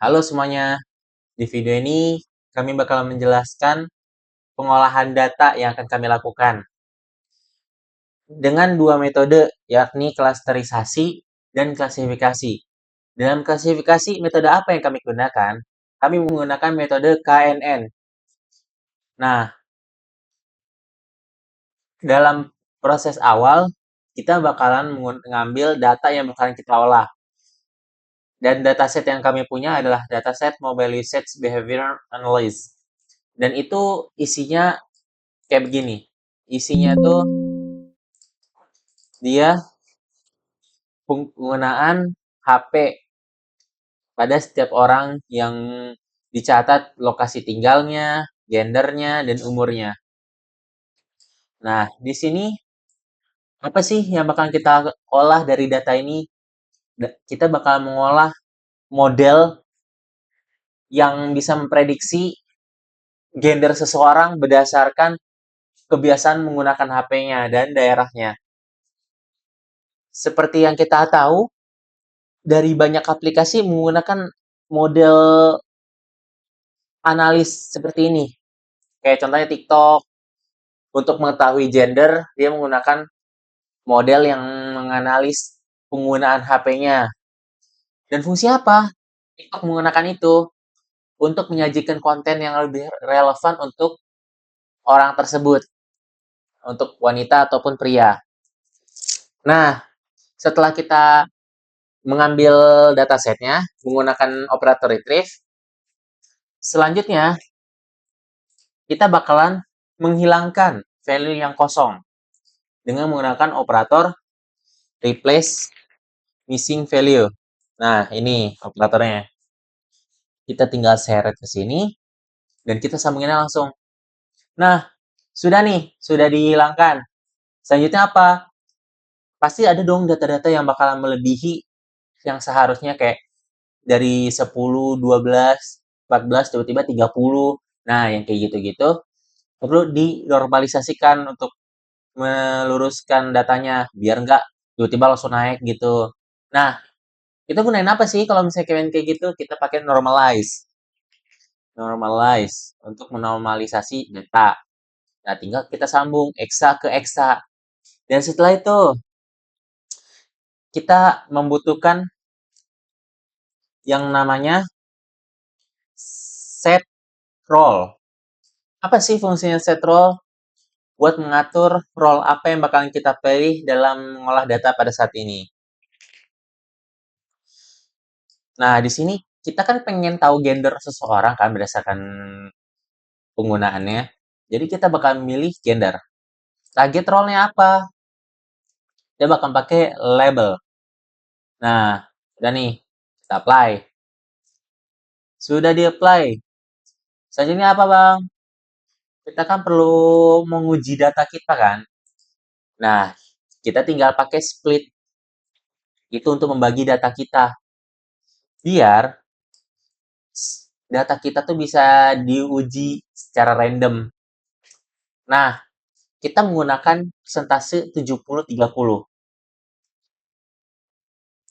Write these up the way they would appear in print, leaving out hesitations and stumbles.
Halo semuanya, di video ini kami bakal menjelaskan pengolahan data yang akan kami lakukan dengan dua metode, yakni klasterisasi dan klasifikasi. Dalam klasifikasi, metode apa yang kami gunakan? Kami menggunakan metode KNN. Nah, dalam proses awal, kita bakalan mengambil data yang bakalan kita olah. Dan dataset yang kami punya adalah dataset Mobile Usage Behavior Analysis. Dan itu isinya kayak begini. Isinya tuh dia penggunaan HP pada setiap orang yang dicatat lokasi tinggalnya, gendernya, dan umurnya. Nah, di sini apa sih yang bakal kita olah dari data ini? Kita bakal mengolah model yang bisa memprediksi gender seseorang berdasarkan kebiasaan menggunakan HP-nya dan daerahnya. Seperti yang kita tahu, dari banyak aplikasi menggunakan model analis seperti ini. Kayak contohnya TikTok, untuk mengetahui gender, dia menggunakan model yang menganalisis penggunaan HP-nya. Dan fungsi apa? TikTok menggunakan itu untuk menyajikan konten yang lebih relevan untuk orang tersebut, untuk wanita ataupun pria. Nah, setelah kita mengambil datasetnya menggunakan operator retrieve, selanjutnya kita bakalan menghilangkan value yang kosong dengan menggunakan operator replace missing value. Nah, ini operatornya. Kita tinggal seret ke sini dan kita sambunginnya langsung. Nah, sudah nih, sudah dihilangkan. Selanjutnya apa? Pasti ada dong data-data yang bakalan melebihi yang seharusnya kayak dari 10, 12, 14, tiba-tiba 30. Nah, yang kayak gitu-gitu perlu dinormalisasikan untuk meluruskan datanya biar nggak tiba-tiba langsung naik gitu. Nah, kita gunain apa sih kalau misalnya kayak gitu? Kita pakai normalize. Normalize untuk menormalisasi data. Nah, tinggal kita sambung eksa ke eksa. Dan setelah itu, kita membutuhkan yang namanya set role. Apa sih fungsinya set role? Buat mengatur role apa yang bakalan kita pilih dalam mengolah data pada saat ini. Nah, di sini kita kan pengen tahu gender seseorang kan berdasarkan penggunaannya. Jadi kita bakal milih gender. Target role-nya apa? Dia bakal pakai label. Nah, udah nih, kita apply. Sudah di-apply. Selanjutnya apa, Bang? Kita kan perlu menguji data kita kan? Nah, kita tinggal pakai split. Itu untuk membagi data kita. Biar data kita tuh bisa diuji secara random. Nah, kita menggunakan persentase 70-30.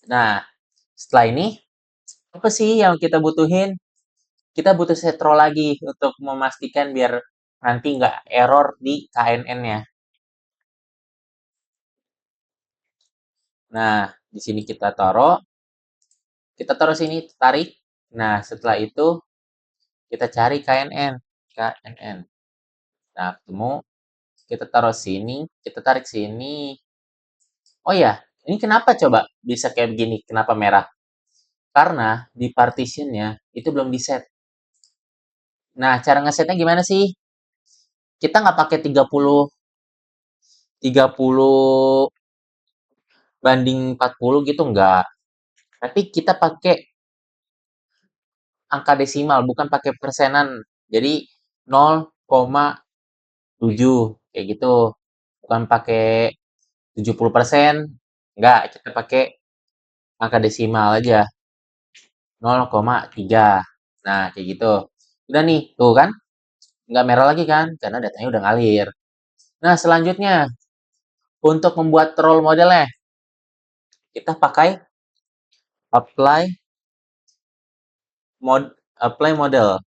Nah, setelah ini, apa sih yang kita butuhin? Kita butuh setro lagi untuk memastikan biar nanti nggak error di KNN-nya. Nah, di sini kita taruh sini, tarik. Nah, setelah itu kita cari KNN, KNN. Nah, ketemu, kita taruh sini, kita tarik sini. Oh ya, ini kenapa coba bisa kayak begini? Kenapa merah? Karena di partitionnya itu belum di set. Nah, cara ngesetnya gimana sih? Kita nggak pakai 30 banding 40 gitu nggak. Tapi kita pakai angka desimal, bukan pakai persenan. Jadi 0,7 kayak gitu. Bukan pakai 70%, nggak, kita pakai angka desimal aja. 0,3. Nah, kayak gitu. Udah nih, tuh kan? Nggak merah lagi kan? Karena datanya udah ngalir. Nah, selanjutnya, untuk membuat role modelnya, kita pakai apply apply model.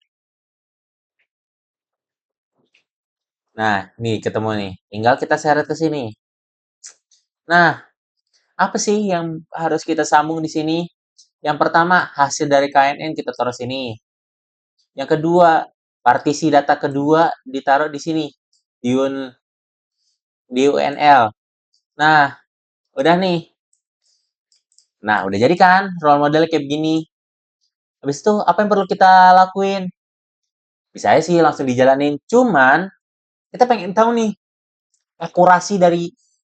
Nah, nih ketemu nih. Tinggal kita seret ke sini. Nah, apa sih yang harus kita sambung di sini? Yang pertama, hasil dari KNN kita taruh sini. Yang kedua, partisi data kedua ditaruh di sini, di, di UNL. Nah, udah nih. Nah, udah jadi kan role model kayak begini. Habis itu, apa yang perlu kita lakuin? Bisa aja sih langsung dijalanin. Cuman, kita pengen tahu nih, akurasi dari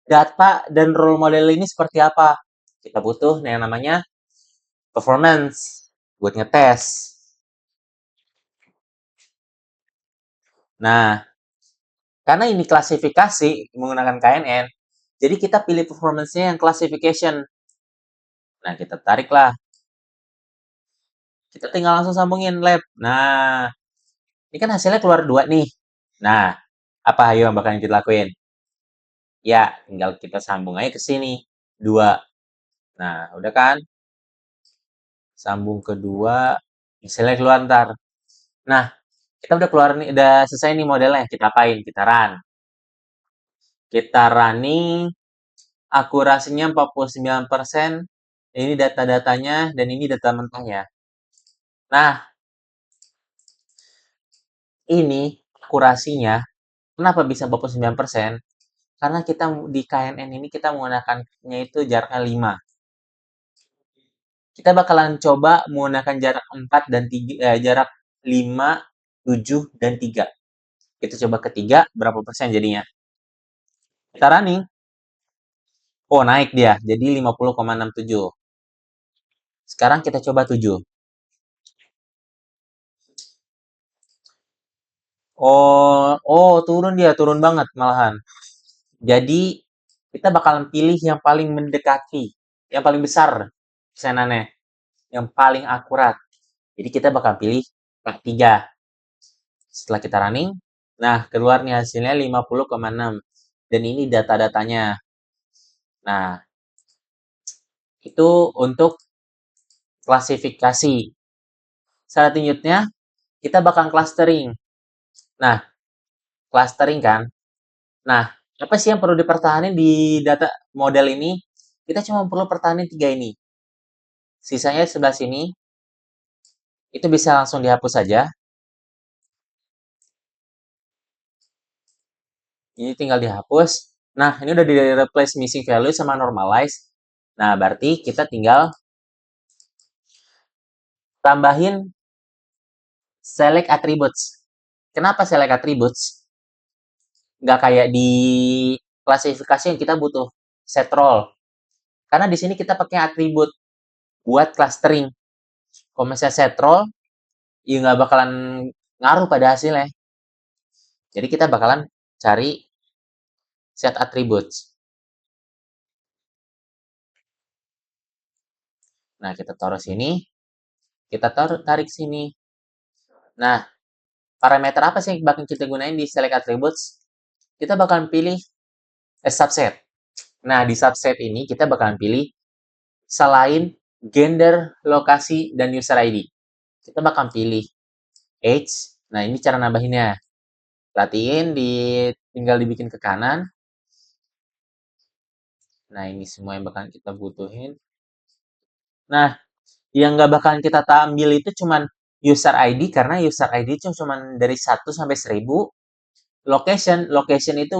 data dan role model ini seperti apa. Kita butuh yang namanya performance buat ngetes. Nah, karena ini klasifikasi menggunakan KNN, jadi kita pilih performance-nya yang classification. Nah, kita tariklah. Kita tinggal langsung sambungin lab. Nah, ini kan hasilnya keluar 2 nih. Nah, apa ayo yang bakal kita lakuin? Ya, tinggal kita sambung aja ke sini. 2. Nah, udah kan? Sambung ke 2. Hasilnya keluar ntar. Nah, kita udah keluar nih, udah selesai nih modelnya. Kita apain? Kita run. Kita running, akurasinya 49%. Ini data-datanya dan ini data mentahnya. Nah, ini akurasinya kenapa bisa 49%? Karena kita di KNN ini kita menggunakannya itu jaraknya 5. Kita bakalan coba menggunakan jarak 4 dan 3, jarak 5, 7, dan 3. Kita coba ketiga, berapa persen jadinya? Kita running. Oh, naik dia. Jadi 50,67. Sekarang kita coba 7. Oh, turun dia, turun banget malahan. Jadi, kita bakalan pilih yang paling mendekati, yang paling besar persenannya, yang paling akurat. Jadi, kita bakal pilih part 3. Setelah kita running, nah keluar nih hasilnya 50,6. Dan ini data-datanya. Nah, itu untuk klasifikasi. Selanjutnya, kita bakal clustering. Nah, clustering kan. Nah, apa sih yang perlu dipertahankan di data model ini? Kita cuma perlu pertahanin 3 ini. Sisanya sebelah sini, itu bisa langsung dihapus saja. Ini tinggal dihapus. Nah, ini udah di replace missing value sama normalize. Nah, berarti kita tinggal tambahin select attributes. Kenapa select attributes? Nggak kayak di klasifikasi yang kita butuh set role. Karena di sini kita pakai atribut buat clustering. Kalau misalnya set role, ya nggak bakalan ngaruh pada hasilnya. Jadi kita bakalan cari set attributes. Nah, kita taruh sini, kita tarik sini. Nah, parameter apa sih yang bakal kita gunain di select attributes? Kita bakalan pilih subset. Nah, di subset ini kita bakalan pilih selain gender, lokasi, dan user ID. Kita bakalan pilih age. Nah, ini cara nambahinnya. Perhatiin, tinggal dibikin ke kanan. Nah, ini semua yang bakalan kita butuhin. Nah, yang nggak bakalan kita ambil itu cuman user ID, karena user ID itu cuman dari 1 sampai 1000. Location itu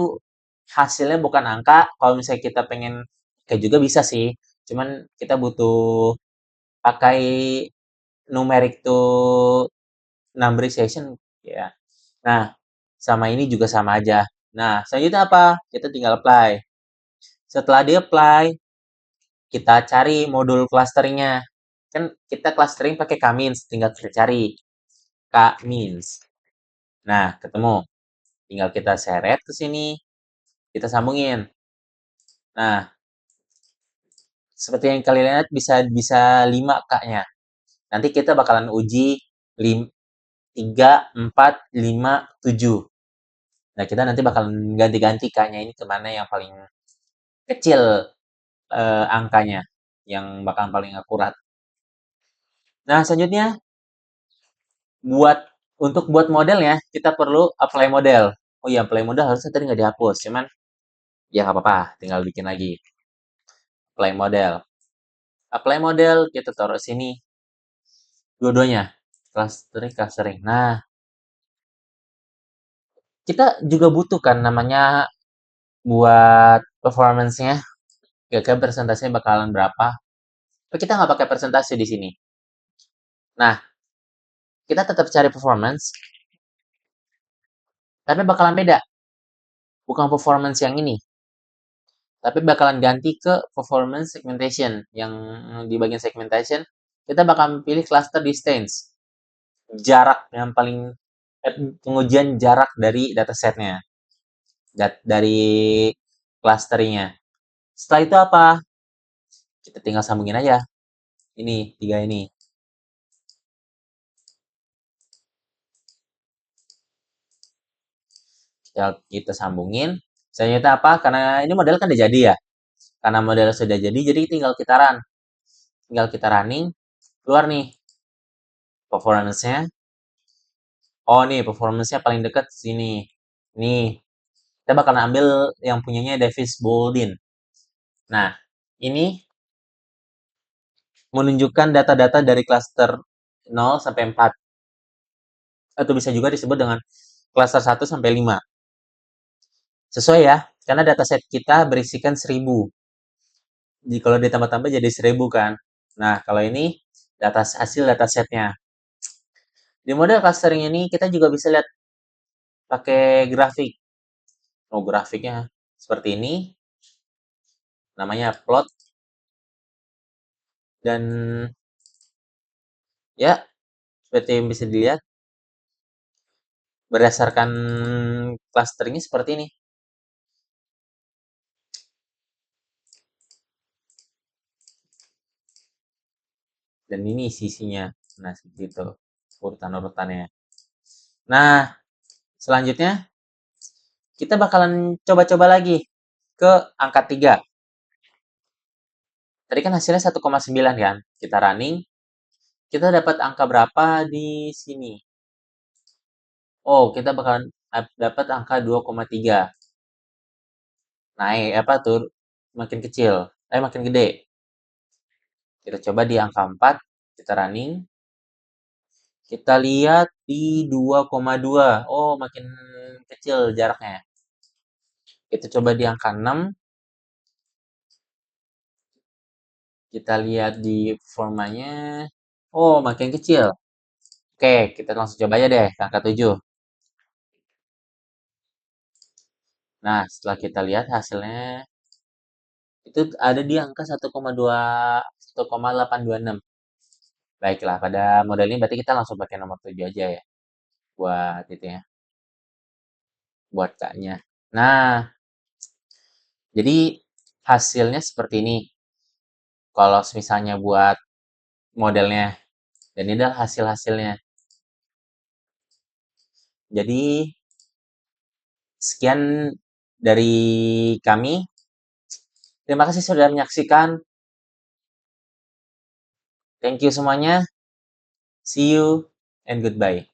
hasilnya bukan angka. Kalau misalnya kita pengen kayak juga bisa sih. Cuman kita butuh pakai numeric to numberization ya. Nah, sama ini juga sama aja. Nah, selanjutnya apa? Kita tinggal apply. Setelah di apply, kita cari modul clusteringnya. Kan kita clustering pakai K-means, tinggal kita cari K-means. Nah, ketemu. Tinggal kita seret ke sini, kita sambungin. Nah, seperti yang kalian lihat bisa bisa 5 K-nya. Nanti kita bakalan uji 3, 4, 5, 7. Nah, kita nanti bakalan ganti-ganti K-nya ini kemana yang paling kecil angkanya, yang bakalan paling akurat. Nah, selanjutnya Buat untuk buat modelnya kita perlu apply model. Oh iya, apply model harusnya tadi nggak dihapus, cuman ya nggak apa-apa, tinggal bikin lagi. Apply model. Apply model kita taruh sini dua-duanya. Clustering, clustering. Nah, kita juga butuh kan namanya buat performance-nya. Kira-kira presentasinya bakalan berapa. Tapi kita nggak pakai presentasi di sini. Nah, kita tetap cari performance, tapi bakalan beda. Bukan performance yang ini, tapi bakalan ganti ke performance segmentation. Yang di bagian segmentation, kita bakal pilih cluster distance. Jarak yang paling pengujian jarak dari datasetnya, dari clusteringnya. Setelah itu apa? Kita tinggal sambungin aja. Ini, tiga ini. Kita sambungin. Selanjutnya apa? Karena ini model kan udah jadi ya. Karena model sudah jadi tinggal kita run. Tinggal kita running, keluar nih performance-nya. Oh nih, performance-nya paling dekat sini. Nih, kita bakal ambil yang punyanya Davis Baldwin. Nah, ini menunjukkan data-data dari cluster 0 sampai 4. Atau bisa juga disebut dengan cluster 1 sampai 5. Sesuai ya, karena dataset kita berisikan 1000. Jadi kalau ditambah-tambah jadi 1000 kan. Nah, kalau ini hasil datasetnya. Di model clustering ini kita juga bisa lihat pakai grafik. Oh, grafiknya seperti ini. Namanya plot. Dan ya, seperti yang bisa dilihat, berdasarkan clusteringnya seperti ini. Dan ini sisinya. Nah, seperti itu. Urutan-urutannya. Nah, selanjutnya kita bakalan coba-coba lagi ke angka 3. Tadi kan hasilnya 1,9 kan. Kita running. Kita dapat angka berapa di sini? Oh, kita bakalan dapat angka 2,3. Naik apa tuh? Makin kecil. Makin gede. Kita coba di angka 4. Kita running. Kita lihat di 2,2. Oh, makin kecil jaraknya. Kita coba di angka 6. Kita lihat di formanya. Oh, makin kecil. Oke, kita langsung coba aja deh ke angka 7. Nah, setelah kita lihat hasilnya, itu ada di angka 1,826. Baiklah, pada model ini berarti kita langsung pakai nomor 7 aja ya. Buat itu ya, buat K-nya. Nah, jadi hasilnya seperti ini. Kalau misalnya buat modelnya. Dan ini adalah hasil-hasilnya. Jadi, sekian dari kami. Terima kasih sudah menyaksikan. Thank you semuanya. See you and goodbye.